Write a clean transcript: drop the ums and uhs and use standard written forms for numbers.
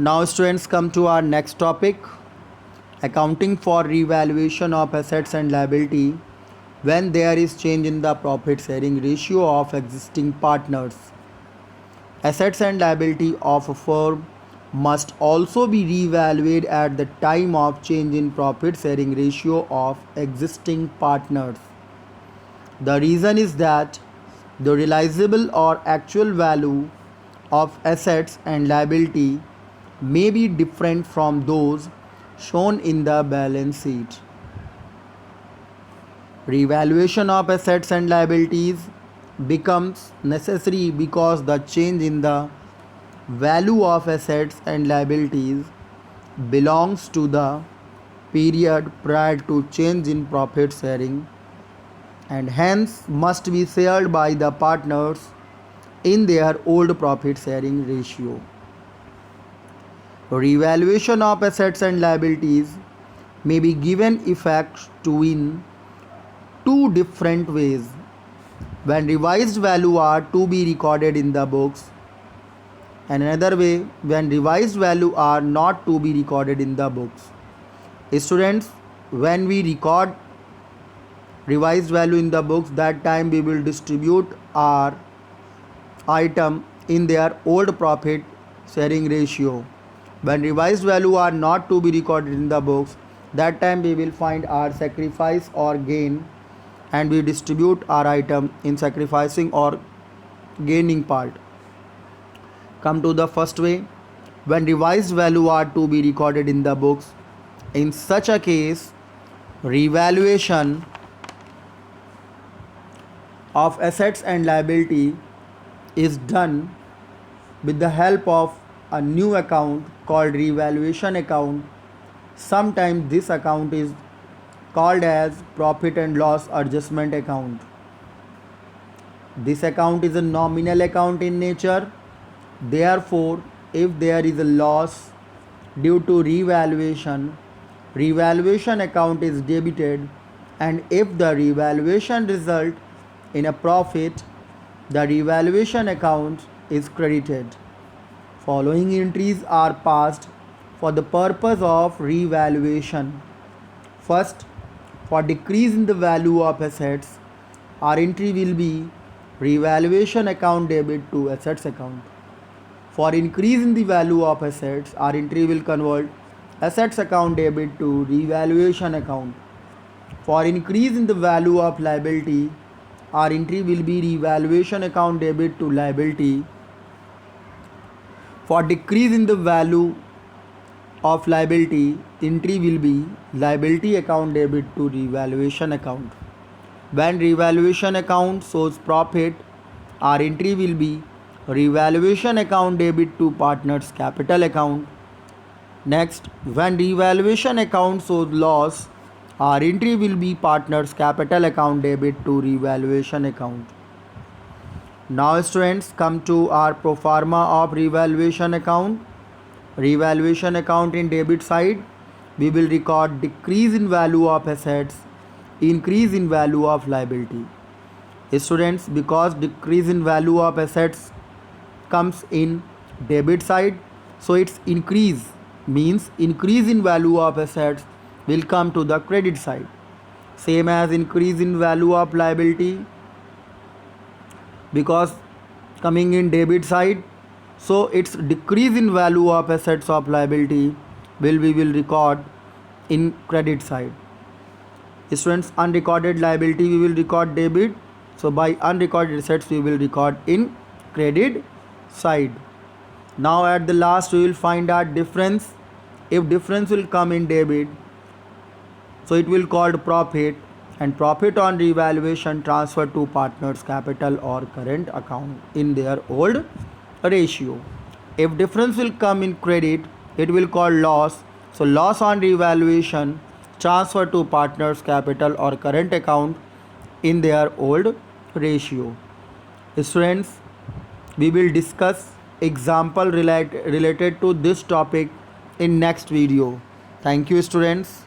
Now students, come to our next topic, accounting for revaluation of assets and liability when there is change in the profit sharing ratio of existing partners. Assets and liability of a firm must also be revalued at the time of change in profit sharing ratio of existing partners. The reason is that the realizable or actual value of assets and liability may be different from those shown in the balance sheet. Revaluation of assets and liabilities becomes necessary because the change in the value of assets and liabilities belongs to the period prior to change in profit sharing and hence must be shared by the partners in their old profit sharing ratio. Revaluation of assets and liabilities may be given effect to in two different ways. When revised value are to be recorded in the books, and another way when revised value are not to be recorded in the books. Students, when we record revised value in the books, that time we will distribute our item in their old profit sharing ratio. When revised value are not to be recorded in the books, that time we will find our sacrifice or gain and we distribute our item in sacrificing or gaining part. Come to the first way, when revised value are to be recorded in the books. In such a case, revaluation of assets and liability is done with the help of a new account called revaluation account. Sometimes this account is called as profit and loss adjustment account. This account is a nominal account in nature. Therefore, if there is a loss due to revaluation, revaluation account is debited, and if the revaluation result in a profit, the revaluation account is credited. Following entries are passed for the purpose of revaluation. First, for decrease in the value of assets, our entry will be revaluation account debit to assets account. For increase in the value of assets, our entry will convert assets account debit to revaluation account. For increase in the value of liability, our entry will be revaluation account debit to liability. For decrease in the value of liability, entry will be liability account debit to revaluation account. When revaluation account shows profit, our entry will be revaluation account debit to partners capital account. Next, when revaluation account shows loss, our entry will be partners capital account debit to revaluation account. Now students, come to our pro forma of revaluation account. Revaluation account in debit side, we will record decrease in value of assets, increase in value of liability. Students, because decrease in value of assets comes in debit side, so its increase means increase in value of assets will come to the credit side. Same as increase in value of liability, because coming in debit side, so its decrease in value of assets of liability we will record in credit side. Students, unrecorded liability we will record debit, so by unrecorded assets we will record in credit side. Now at the last we will find out difference. If difference will come in debit, so it will called profit, and profit on revaluation transfer to partners capital or current account in their old ratio. If difference will come in credit, it will call loss, so loss on revaluation transfer to partners capital or current account in their old ratio. Students, we will discuss example related to this topic in next video. Thank you students.